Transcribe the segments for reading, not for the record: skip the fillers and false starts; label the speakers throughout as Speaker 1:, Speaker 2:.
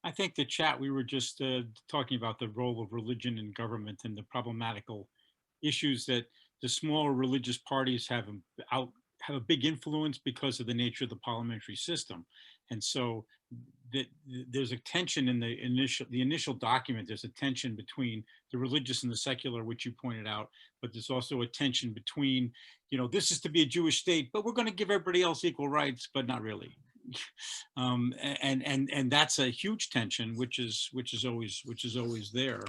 Speaker 1: I think the chat, we were just talking about the role of religion in government and the problematical issues that the smaller religious parties out have a big influence because of the nature of the parliamentary system. And so that there's a tension in the initial document. There's a tension between the religious and the secular, which you pointed out, but there's also a tension between, this is to be a Jewish state, but we're going to give everybody else equal rights, but not really. And that's a huge tension, which is always there,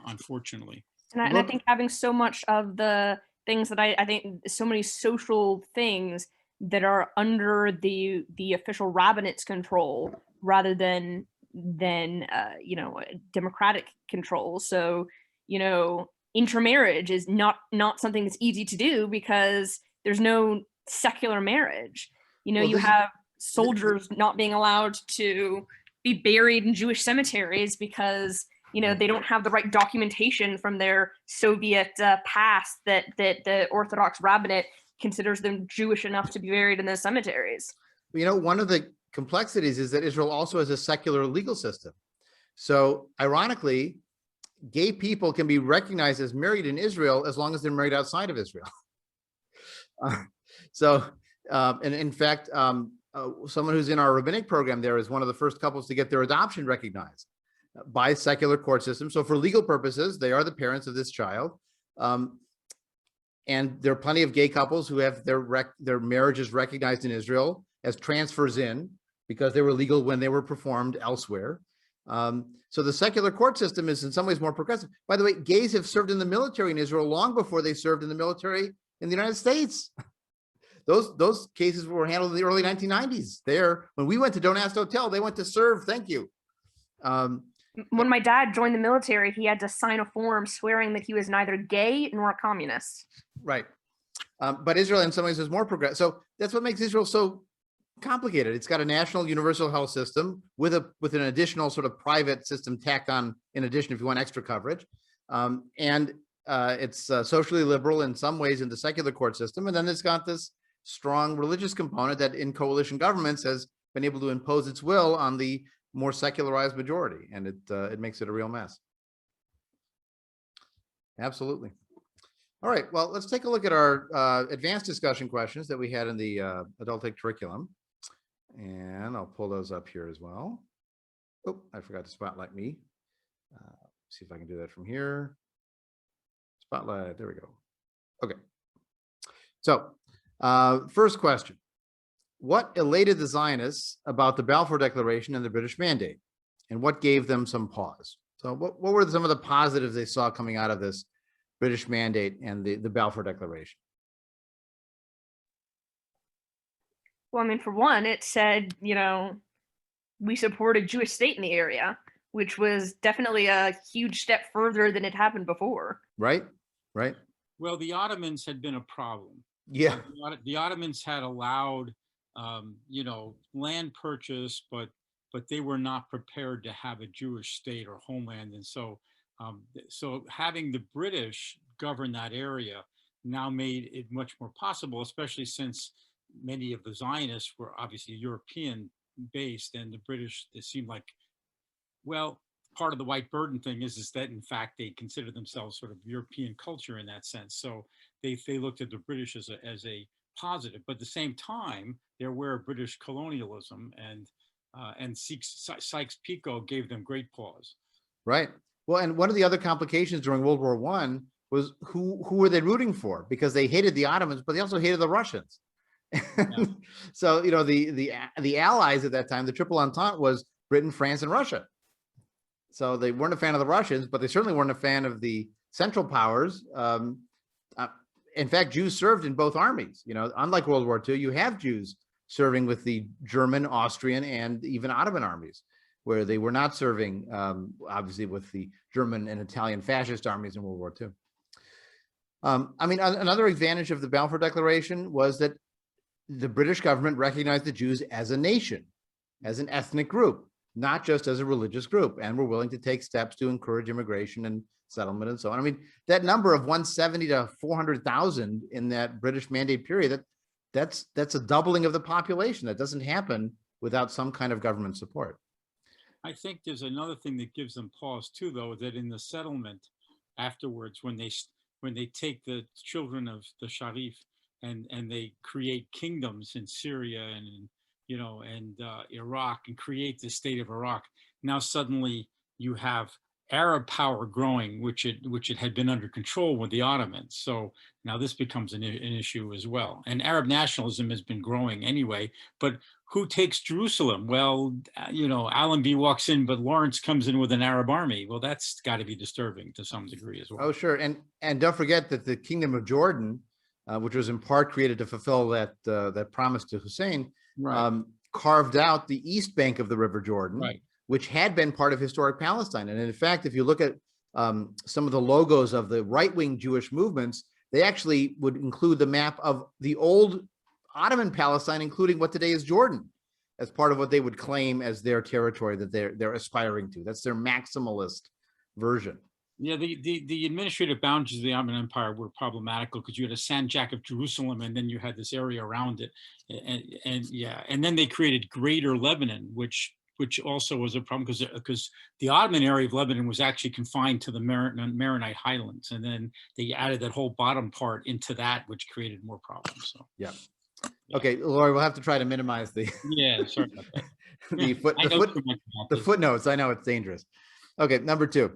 Speaker 1: unfortunately.
Speaker 2: And I think having so much of the things that I think so many social things that are under the official rabbinate's control rather than democratic control. So intermarriage is not something that's easy to do because there's no secular marriage. You have soldiers not being allowed to be buried in Jewish cemeteries because they don't have the right documentation from their Soviet past that the Orthodox rabbinate considers them Jewish enough to be buried in those cemeteries.
Speaker 3: One of the complexities is that Israel also has a secular legal system. So ironically, gay people can be recognized as married in Israel as long as they're married outside of Israel. And in fact, someone who's in our rabbinic program there is one of the first couples to get their adoption recognized by secular court system. So for legal purposes, they are the parents of this child. And there are plenty of gay couples who have their marriages recognized in Israel as transfers in because they were legal when they were performed elsewhere. So the secular court system is in some ways more progressive. By the way, gays have served in the military in Israel long before they served in the military in the United States. Those cases were handled in the early 1990s. When we went to Don't Ask, Don't Tell, they went to serve. Thank you.
Speaker 2: When my dad joined the military, he had to sign a form swearing that he was neither gay nor a communist.
Speaker 3: Right. But Israel in some ways is more progressive. So that's what makes Israel so complicated. It's got a national universal health system with an additional sort of private system tacked on in addition if you want extra coverage. And it's socially liberal in some ways in the secular court system. And then it's got this strong religious component that in coalition governments has been able to impose its will on the more secularized majority, and it makes it a real mess. Absolutely. All right, well, let's take a look at our advanced discussion questions that we had in the adult ed curriculum, and I'll pull those up here as well. Oh, I forgot to spotlight me. See if I can do that from here. Spotlight, there we go. Okay, so first question. What elated the Zionists about the Balfour Declaration and the British Mandate, and what gave them some pause? So what were some of the positives they saw coming out of this British Mandate and the Balfour Declaration?
Speaker 2: Well, I mean, for one, it said, we support a Jewish state in the area, which was definitely a huge step further than it happened before.
Speaker 3: Right, right.
Speaker 1: Well, the Ottomans had been a problem.
Speaker 3: Yeah.
Speaker 1: The Ottomans had allowed land purchase, but they were not prepared to have a Jewish state or homeland. And so having the British govern that area now made it much more possible, especially since many of the Zionists were obviously European based, and the British, it seemed like, well, part of the white burden thing is that in fact they consider themselves sort of European culture in that sense. So they looked at the British as a positive, but at the same time, they're aware of British colonialism, and Sykes-Picot gave them great pause.
Speaker 3: Right. Well, and one of the other complications during World War I was who were they rooting for? Because they hated the Ottomans, but they also hated the Russians. Yeah. So, the allies at that time, the Triple Entente was Britain, France, and Russia. So they weren't a fan of the Russians, but they certainly weren't a fan of the Central Powers. In fact, Jews served in both armies. Unlike World War II, you have Jews serving with the German, Austrian, and even Ottoman armies, where they were not serving, obviously, with the German and Italian fascist armies in World War II. Another advantage of the Balfour Declaration was that the British government recognized the Jews as a nation, as an ethnic group, not just as a religious group, and were willing to take steps to encourage immigration and settlement and so on. That number of 170 to 400,000 in that British Mandate period, that's a doubling of the population. That doesn't happen without some kind of government support.
Speaker 1: I think there's another thing that gives them pause too, though, that in the settlement afterwards, when they take the children of the Sharif and they create kingdoms in Syria and Iraq, and create the state of Iraq. Now suddenly you have Arab power growing, which it had been under control with the Ottomans. So now this becomes an issue as well. And Arab nationalism has been growing anyway, but who takes Jerusalem? Well, Allenby walks in, but Lawrence comes in with an Arab army. Well, that's got to be disturbing to some degree as well.
Speaker 3: Oh, sure. And don't forget that the Kingdom of Jordan, which was in part created to fulfill that promise to Hussein,
Speaker 1: right.
Speaker 3: Carved out the east bank of the River Jordan,
Speaker 1: right.
Speaker 3: which had been part of historic Palestine. And in fact, if you look at some of the logos of the right-wing Jewish movements, they actually would include the map of the old Ottoman Palestine, including what today is Jordan, as part of what they would claim as their territory that they're aspiring to. That's their maximalist version.
Speaker 1: Yeah, the administrative boundaries of the Ottoman Empire were problematical because you had a Sanjak of Jerusalem, and then you had this area around it, and then they created Greater Lebanon, which also was a problem because the Ottoman area of Lebanon was actually confined to the Maronite Highlands, and then they added that whole bottom part into that, which created more problems. So
Speaker 3: yeah. Okay, Lori, we'll have to try to minimize the
Speaker 1: sorry about that.
Speaker 3: the footnotes. I know it's dangerous. Okay, number 2.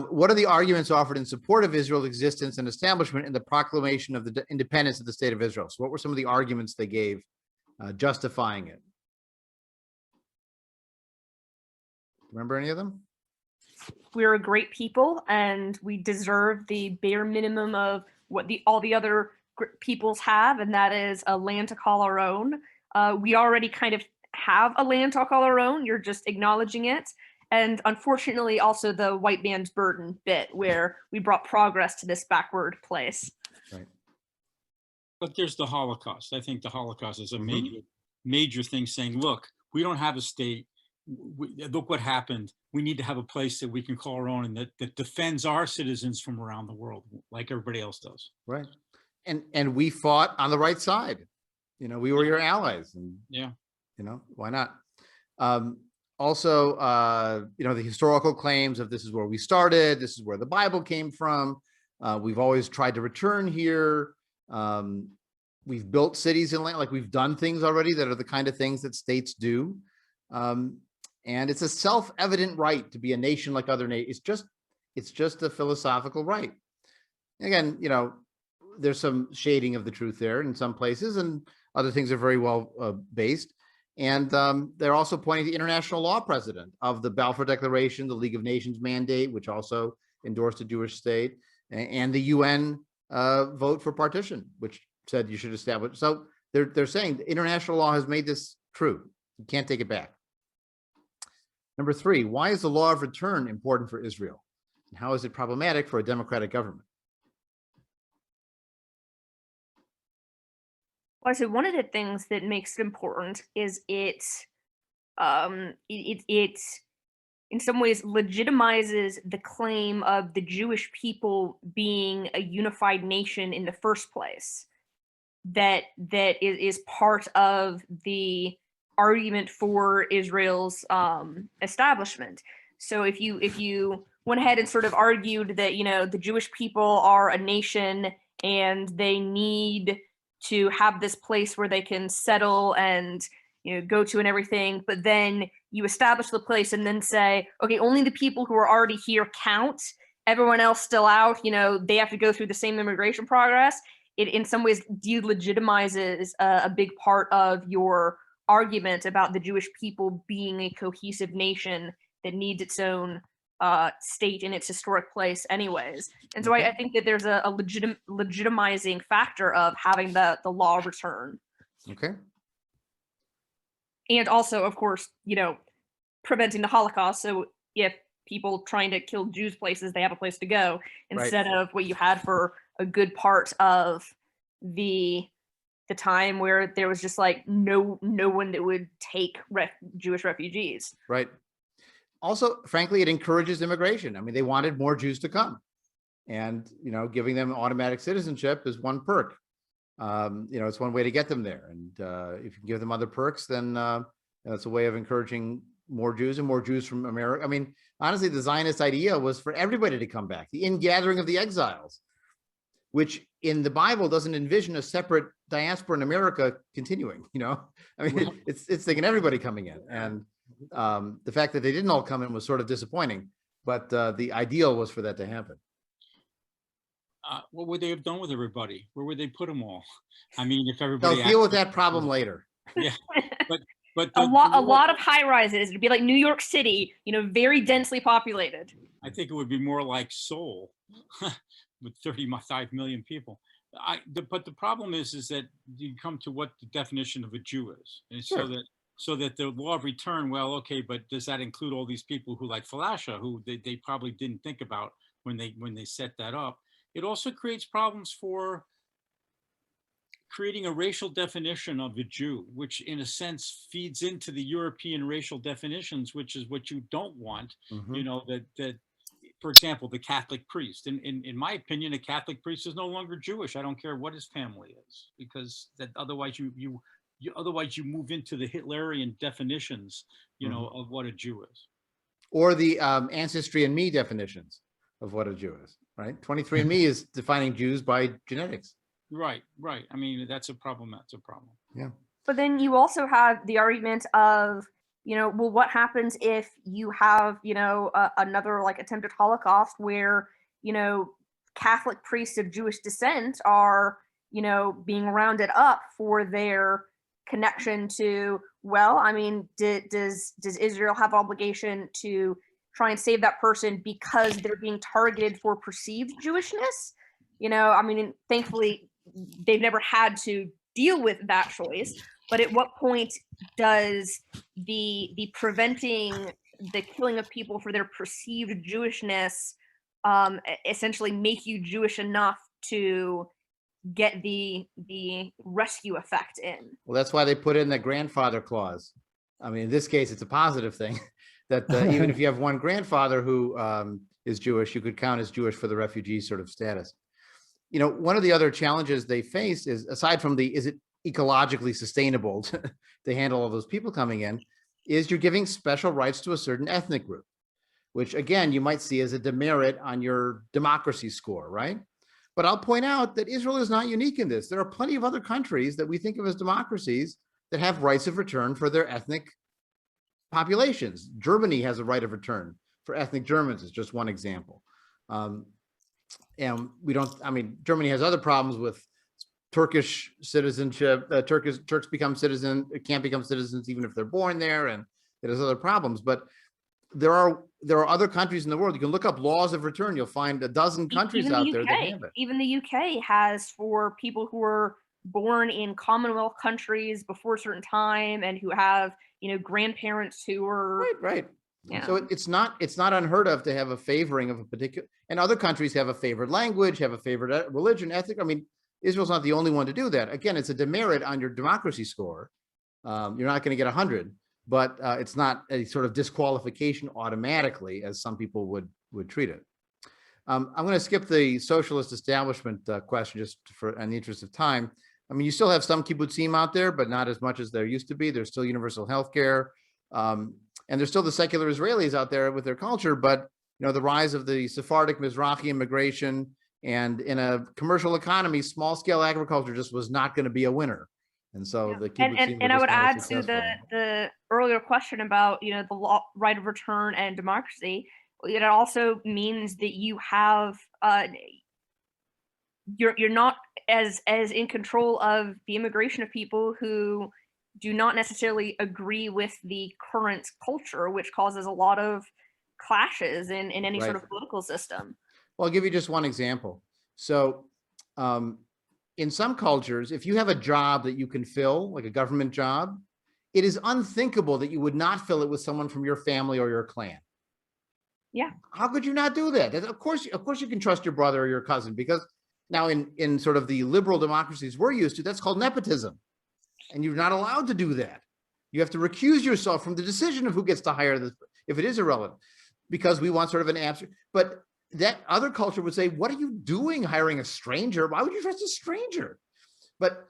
Speaker 3: What are the arguments offered in support of Israel's existence and establishment in the proclamation of the independence of the state of Israel? So what were some of the arguments they gave justifying it? Remember any of them?
Speaker 2: We're a great people and we deserve the bare minimum of what all the other peoples have, and that is a land to call our own. We already kind of have a land to call our own. You're just acknowledging it. And unfortunately, also the white man's burden bit, where we brought progress to this backward place.
Speaker 3: Right.
Speaker 1: But there's the Holocaust. I think the Holocaust is a major thing, saying, look, we don't have a state. Look what happened. We need to have a place that we can call our own, and that defends our citizens from around the world, like everybody else does.
Speaker 3: Right. And we fought on the right side. We were your allies. And, why not? Also, the historical claims of this is where we started, this is where the Bible came from. We've always tried to return here. We've built cities and land, like we've done things already that are the kind of things that states do. And it's a self-evident right to be a nation like other nations. It's just a philosophical right. Again, there's some shading of the truth there in some places, and other things are very well based. And they're also pointing to the international law precedent of the Balfour Declaration, the League of Nations mandate, which also endorsed a Jewish state, and the UN vote for partition, which said you should establish. So they're saying the international law has made this true. You can't take it back. Number 3, why is the law of return important for Israel? And how is it problematic for a democratic government?
Speaker 2: Well, so one of the things that makes it important is it in some ways legitimizes the claim of the Jewish people being a unified nation in the first place. That is part of the argument for Israel's establishment. So if you went ahead and sort of argued that the Jewish people are a nation and they need to have this place where they can settle and go to and everything, but then you establish the place and then say, okay, only the people who are already here count, everyone else still out, they have to go through the same immigration progress. It in some ways delegitimizes a big part of your argument about the Jewish people being a cohesive nation that needs its own state in its historic place anyways. And so I think that there's a legitimizing factor of having the law return.
Speaker 3: Okay.
Speaker 2: And also, of course, preventing the Holocaust. So if people trying to kill Jews places, they have a place to go instead of what you had for a good part of the time where there was just like no one that would take Jewish refugees. Right.
Speaker 3: Also, frankly, it encourages immigration. I mean, they wanted more Jews to come, and giving them automatic citizenship is one perk. It's one way to get them there, and if you can give them other perks, then that's a way of encouraging more Jews and more Jews from America. I mean, honestly, the Zionist idea was for everybody to come back, the ingathering of the exiles, which in the Bible doesn't envision a separate diaspora in America continuing, you know? I mean, it's thinking everybody coming in. And the fact that they didn't all come in was sort of disappointing, but the ideal was for that to happen.
Speaker 1: What would they have done with everybody? Where would they put them all? I mean, if everybody—
Speaker 3: They'll deal with that problem later.
Speaker 1: Yeah, but
Speaker 2: a lot of high rises. It'd be like New York City, you know, very densely populated.
Speaker 1: I think it would be more like Seoul with 35 million people. But the problem is that you come to what the definition of a Jew is. And
Speaker 3: Sure.
Speaker 1: so that the law of return, well, okay, but does that include all these people who like falasha, who they probably didn't think about when they set that up? It also creates problems for creating a racial definition of a Jew, which in a sense feeds into the European racial definitions, which is what you don't want.
Speaker 3: Mhm.
Speaker 1: You know, that for example, the Catholic priest, in my opinion, a Catholic priest is no longer Jewish. I don't care what his family is, because that otherwise you move into the Hitlerian definitions, you know, of what a Jew is.
Speaker 3: Or the Ancestry&Me definitions of what a Jew is, right? 23andMe is defining Jews by genetics.
Speaker 1: Right. I mean, that's a problem.
Speaker 3: Yeah.
Speaker 2: But then you also have the argument of, you know, well, what happens if you have, you know, another like attempted Holocaust where, you know, Catholic priests of Jewish descent are, you know, being rounded up for their connection to, well, I mean, does Israel have obligation to try and save that person because they're being targeted for perceived Jewishness? You know, I mean, thankfully, they've never had to deal with that choice. But at what point does the preventing the killing of people for their perceived Jewishness essentially make you Jewish enough to get the rescue effect in?
Speaker 3: Well, that's why they put in the grandfather clause. I mean, in this case, it's a positive thing that even if you have one grandfather who is Jewish, you could count as Jewish for the refugee sort of status. You know, one of the other challenges they face is, aside from is it ecologically sustainable to handle all those people coming in, is you're giving special rights to a certain ethnic group, which again, you might see as a demerit on your democracy score, right? But I'll point out that Israel is not unique in this. There are plenty of other countries that we think of as democracies that have rights of return for their ethnic populations. Germany has a right of return for ethnic Germans, is just one example. And we don't, I mean, Germany has other problems with Turkish citizenship. Turks can't become citizens even if they're born there, and it has other problems. But there are other countries in the world. You can look up laws of return. You'll find a dozen countries out there that have it.
Speaker 2: Even the UK has for people who were born in Commonwealth countries before a certain time and who have, you know, grandparents who were
Speaker 3: right.
Speaker 2: Yeah.
Speaker 3: So it's not unheard of to have a favoring of a particular, and other countries have a favored language, have a favored religion, ethnic. I mean, Israel's not the only one to do that. Again, it's a demerit on your democracy score. You're not going to get 100, but it's not a sort of disqualification automatically, as some people would treat it. I'm going to skip the socialist establishment question just in the interest of time. I mean, you still have some kibbutzim out there, but not as much as there used to be. There's still universal health care. And there's still the secular Israelis out there with their culture, but you know, the rise of the Sephardic Mizrahi immigration, and in a commercial economy, small scale agriculture just was not going to be a winner. And so the kibbutzim
Speaker 2: and I would add to the earlier question about, you know, the right of return and democracy. It also means that you have you're not as in control of the immigration of people who do not necessarily agree with the current culture, which causes a lot of clashes in any sort of political system.
Speaker 3: Well, I'll give you just one example. So in some cultures, if you have a job that you can fill, like a government job, it is unthinkable that you would not fill it with someone from your family or your clan.
Speaker 2: Yeah.
Speaker 3: How could you not do that? Of course you can trust your brother or your cousin, because now in sort of the liberal democracies we're used to, that's called nepotism. And you're not allowed to do that. You have to recuse yourself from the decision of who gets to hire this, if it is irrelevant, because we want sort of an abstract. But that other culture would say, what are you doing hiring a stranger? Why would you trust a stranger? But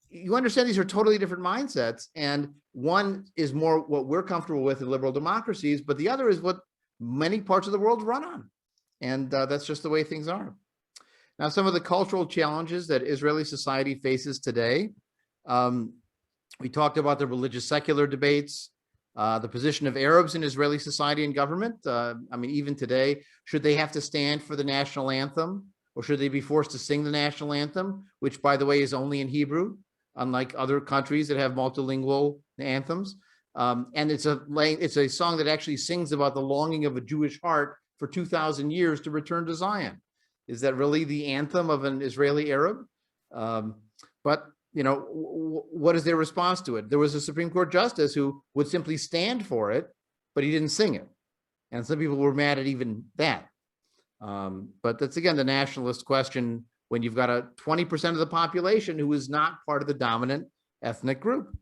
Speaker 3: you understand these are totally different mindsets, and one is more what we're comfortable with in liberal democracies, but the other is what many parts of the world run on. And that's just the way things are. Now, some of the cultural challenges that Israeli society faces today, we talked about the religious secular debates, the position of Arabs in Israeli society and government. I mean, even today, should they have to stand for the national anthem, or should they be forced to sing the national anthem, which, by the way, is only in Hebrew, unlike other countries that have multilingual anthems. And it's a song that actually sings about the longing of a Jewish heart for 2,000 years to return to Zion. Is that really the anthem of an Israeli Arab? But you know, what is their response to it? There was a Supreme Court justice who would simply stand for it, but he didn't sing it. And some people were mad at even that. But that's, again, the nationalist question when you've got a 20% of the population who is not part of the dominant ethnic group.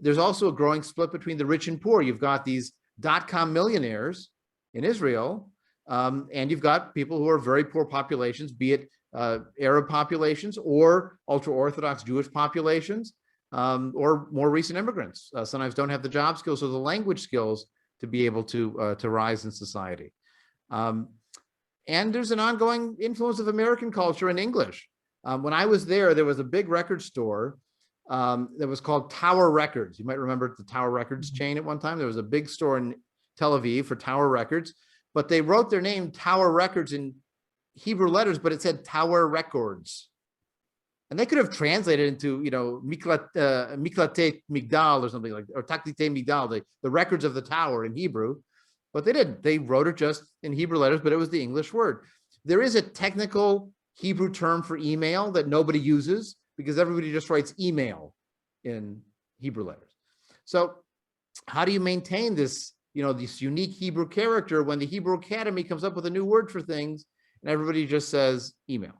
Speaker 3: There's also a growing split between the rich and poor. You've got these dot-com millionaires in Israel, and you've got people who are very poor populations, be it Arab populations or ultra-Orthodox Jewish populations, or more recent immigrants. Sometimes don't have the job skills or the language skills to be able to rise in society. And there's an ongoing influence of American culture and English. When I was there was a big record store that was called Tower Records. You might remember the Tower Records chain at one time. There was a big store in Tel Aviv for Tower Records, but they wrote their name Tower Records in Hebrew letters, but it said Tower Records. And they could have translated into, you know, Miklate Migdal or something like that, or Taklite Migdal, the records of the tower in Hebrew, but they didn't. They wrote it just in Hebrew letters, but it was the English word. There is a technical Hebrew term for email that nobody uses because everybody just writes email in Hebrew letters. So how do you maintain this, you know, this unique Hebrew character when the Hebrew Academy comes up with a new word for things and everybody just says email?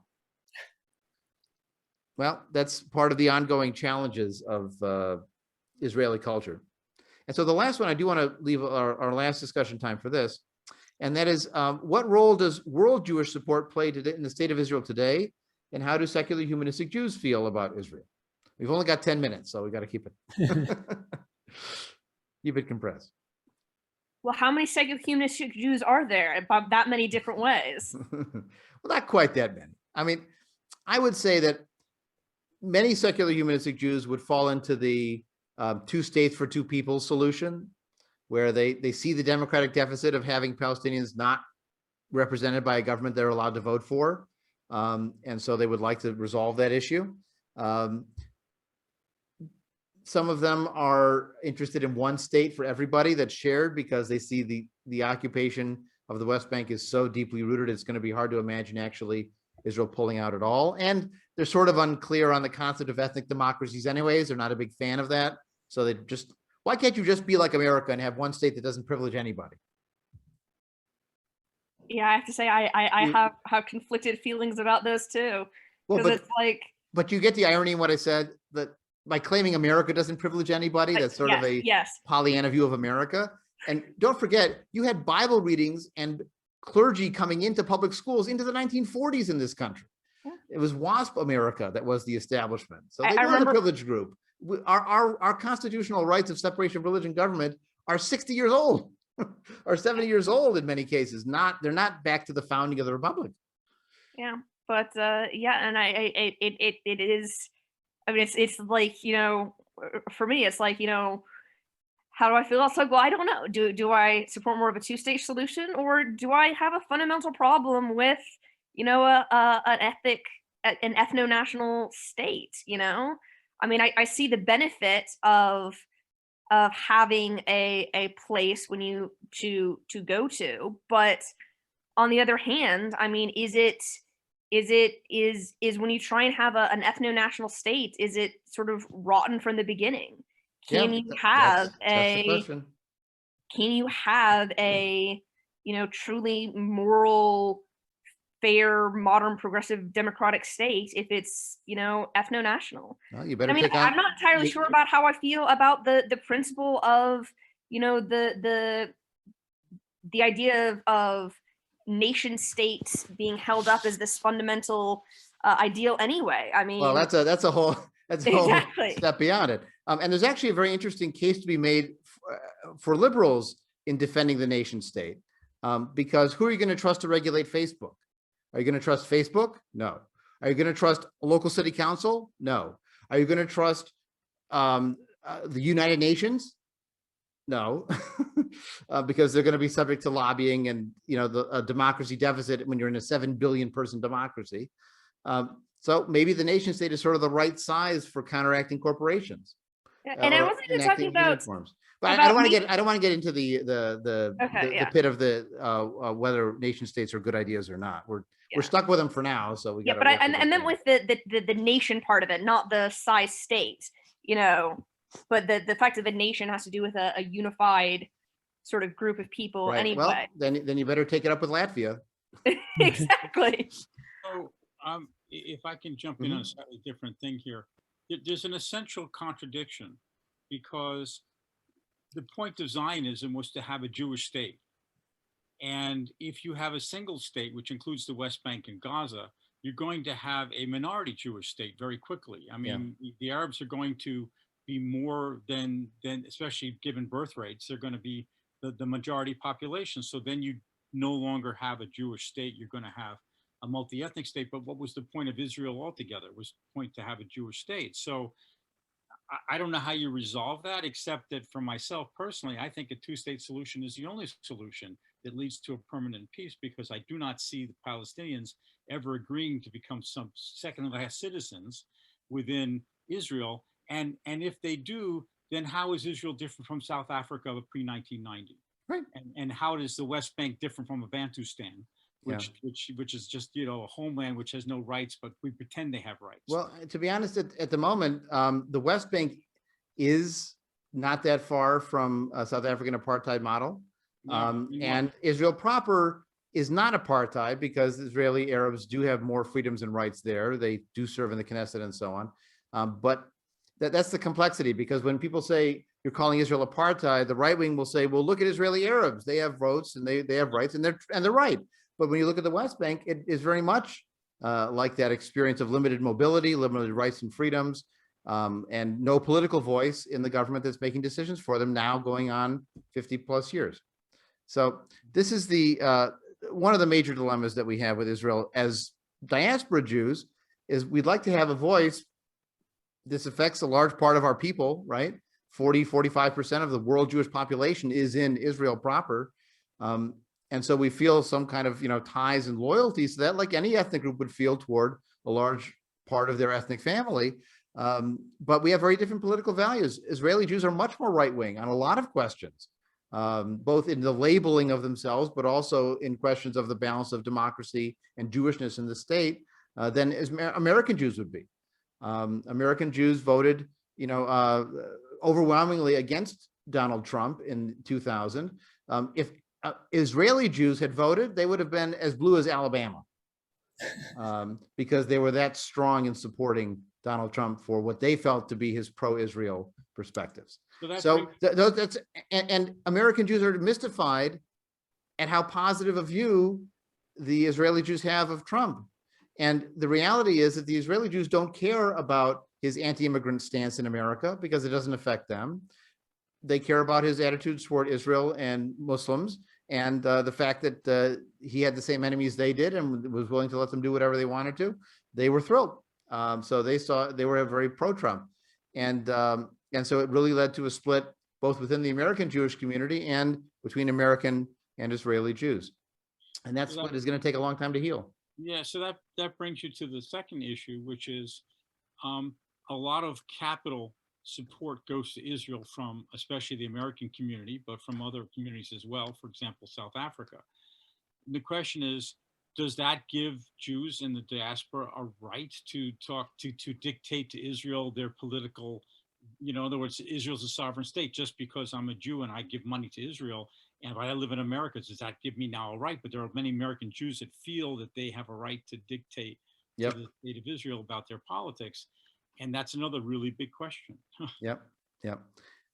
Speaker 3: Well, that's part of the ongoing challenges of Israeli culture. And so the last one, I do want to leave our last discussion time for this, and that is, what role does world Jewish support play today in the state of Israel today, and how do secular humanistic Jews feel about Israel? We've only got 10 minutes, so we got to keep it compressed.
Speaker 2: Well, how many secular humanistic Jews are there? About that many different ways?
Speaker 3: Well, not quite that many. I mean, I would say that many secular humanistic Jews would fall into the two states for two peoples solution, where they see the democratic deficit of having Palestinians not represented by a government they're allowed to vote for. And so they would like to resolve that issue. Some of them are interested in one state for everybody that's shared because they see the occupation of the West Bank is so deeply rooted, it's going to be hard to imagine actually Israel pulling out at all. And they're sort of unclear on the concept of ethnic democracies anyways. They're not a big fan of that. So they just, why can't you just be like America and have one state that doesn't privilege anybody?
Speaker 2: Yeah, I have to say I have conflicted feelings about those too. Because it's like,
Speaker 3: but you get the irony in what I said, that by claiming America doesn't privilege anybody, that's sort of a Pollyanna view of America. And don't forget, you had Bible readings and clergy coming into public schools into the 1940s in this country. Yeah. It was WASP America that was the establishment. So they were the privileged group. Our constitutional rights of separation of religion and government are 60 years old, or 70 years old in many cases. They're not back to the founding of the republic.
Speaker 2: Yeah, but yeah, and it is. I mean, it's like, you know, for me, it's like, you know, how do I feel? It's like, well, I don't know. Do I support more of a two-state solution, or do I have a fundamental problem with, you know, an ethno-national state? You know, I mean, I see the benefit of having a place when you to go to, but on the other hand, I mean, is when you try and have an ethno-national state, is it sort of rotten from the beginning? Can you have a, you know, truly moral, fair, modern, progressive, democratic state if it's, you know, ethno-national?
Speaker 3: Well, you better.
Speaker 2: I mean, I'm not entirely sure about how I feel about the principle of, you know, the idea of nation states being held up as this fundamental ideal anyway. I mean,
Speaker 3: well, that's a whole That's a whole
Speaker 2: Exactly.
Speaker 3: step beyond it. And there's actually a very interesting case to be made for liberals in defending the nation state, because who are you going to trust to regulate Facebook? Are you going to trust Facebook? No. Are you going to trust a local city council? No. Are you going to trust the United Nations? No, because they're going to be subject to lobbying and, you know, the democracy deficit when you're in a 7 billion person democracy. So maybe the nation state is sort of the right size for counteracting corporations.
Speaker 2: And I wasn't even talking about
Speaker 3: uniforms. But I don't want to get into the pit of the whether nation states are good ideas or not. We're stuck with them for now, so we got.
Speaker 2: Yeah, but I meant with the nation part of it, not the size state, you know. But the fact that the nation has to do with a unified sort of group of people, right. Anyway.
Speaker 3: Well, then you better take it up with Latvia.
Speaker 2: Exactly.
Speaker 1: So, if I can jump in on a slightly different thing here, there's an essential contradiction, because the point of Zionism was to have a Jewish state. And if you have a single state, which includes the West Bank and Gaza, you're going to have a minority Jewish state very quickly. I mean, the Arabs are going to be more than especially given birth rates, they're going to be the majority population. So then you no longer have a Jewish state, you're going to have a multi-ethnic state. But what was the point of Israel altogether? It was the point to have a Jewish state. So I don't know how you resolve that, except that for myself personally, I think a two-state solution is the only solution that leads to a permanent peace, because I do not see the Palestinians ever agreeing to become some second-class citizens within Israel. And if they do, then how is Israel different from South Africa of pre-1990?
Speaker 3: Right.
Speaker 1: And how is the West Bank different from a Bantustan, which is just, you know, a homeland which has no rights, but we pretend they have rights?
Speaker 3: Well, to be honest, at the moment, the West Bank is not that far from a South African apartheid model. And Israel proper is not apartheid, because Israeli Arabs do have more freedoms and rights there. They do serve in the Knesset and so on. But that's the complexity, because when people say you're calling Israel apartheid, the right wing will say, well, look at Israeli Arabs. They have votes and they have rights, and they're right. But when you look at the West Bank, it is very much like that experience of limited mobility, limited rights and freedoms, and no political voice in the government that's making decisions for them, now going on 50 plus years. So this is one of the major dilemmas that we have with Israel as diaspora Jews, is we'd like to have a voice. This affects a large part of our people, right? 45% of the world Jewish population is in Israel proper. And so we feel some kind of, ties and loyalties to that, like any ethnic group would feel toward a large part of their ethnic family. But we have very different political values. Israeli Jews are much more right-wing on a lot of questions, both in the labeling of themselves, but also in questions of the balance of democracy and Jewishness in the state, than as American Jews would be. American Jews voted, overwhelmingly against Donald Trump in 2000. If Israeli Jews had voted, they would have been as blue as Alabama, because they were that strong in supporting Donald Trump for what they felt to be his pro-Israel perspectives. So that's American Jews are mystified at how positive a view the Israeli Jews have of Trump. And the reality is that the Israeli Jews don't care about his anti-immigrant stance in America, because it doesn't affect them. They care about his attitudes toward Israel and Muslims, and the fact that he had the same enemies they did and was willing to let them do whatever they wanted to. They were thrilled. So they were very pro-Trump. And so it really led to a split both within the American Jewish community and between American and Israeli Jews. And that split is going to take a long time to heal.
Speaker 1: Yeah, so that brings you to the second issue, which is a lot of capital support goes to Israel from especially the American community, but from other communities as well, for example, South Africa. And the question is, does that give Jews in the diaspora a right to dictate to Israel their political, in other words, Israel's a sovereign state? Just because I'm a Jew and I give money to Israel, and if I live in America, does that give me now a right? But there are many American Jews that feel that they have a right to dictate to the state of Israel about their politics. And that's another really big question.
Speaker 3: Yep.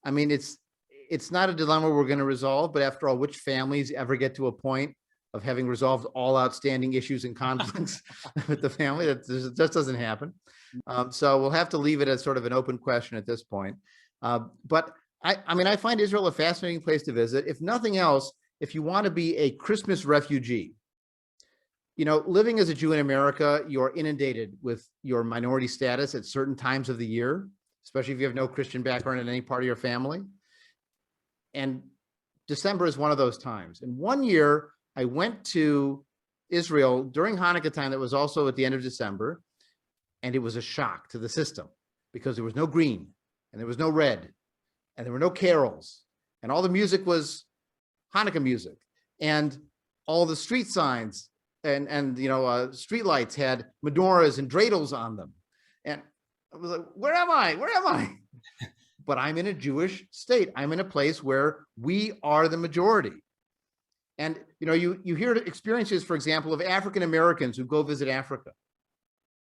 Speaker 3: I mean, it's not a dilemma we're going to resolve, but after all, which families ever get to a point of having resolved all outstanding issues and conflicts with the family. That just doesn't happen. So we'll have to leave it as sort of an open question at this point. But I mean, I find Israel a fascinating place to visit. If nothing else, if you want to be a Christmas refugee, you know, living as a Jew in America, you're inundated with your minority status at certain times of the year, especially if you have no Christian background in any part of your family. And December is one of those times. And one year I went to Israel during Hanukkah time that was also at the end of December, and it was a shock to the system because there was no green and there was no red and there were no carols and all the music was Hanukkah music, and all the street signs and you know, street lights had menorahs and dreidels on them. And I was like, where am I? Where am I? But I'm in a Jewish state. I'm in a place where we are the majority. And you know, you hear experiences, for example, of African Americans who go visit Africa,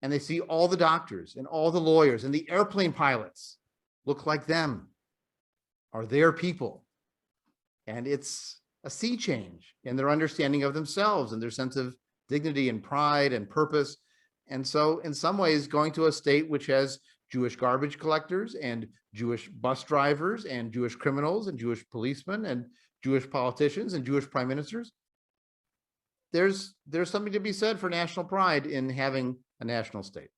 Speaker 3: and they see all the doctors and all the lawyers and the airplane pilots look like them, are their people. And it's a sea change in their understanding of themselves and their sense of dignity and pride and purpose. And so in some ways, going to a state which has Jewish garbage collectors and Jewish bus drivers and Jewish criminals and Jewish policemen and Jewish politicians and Jewish prime ministers, there's something to be said for national pride in having a national state.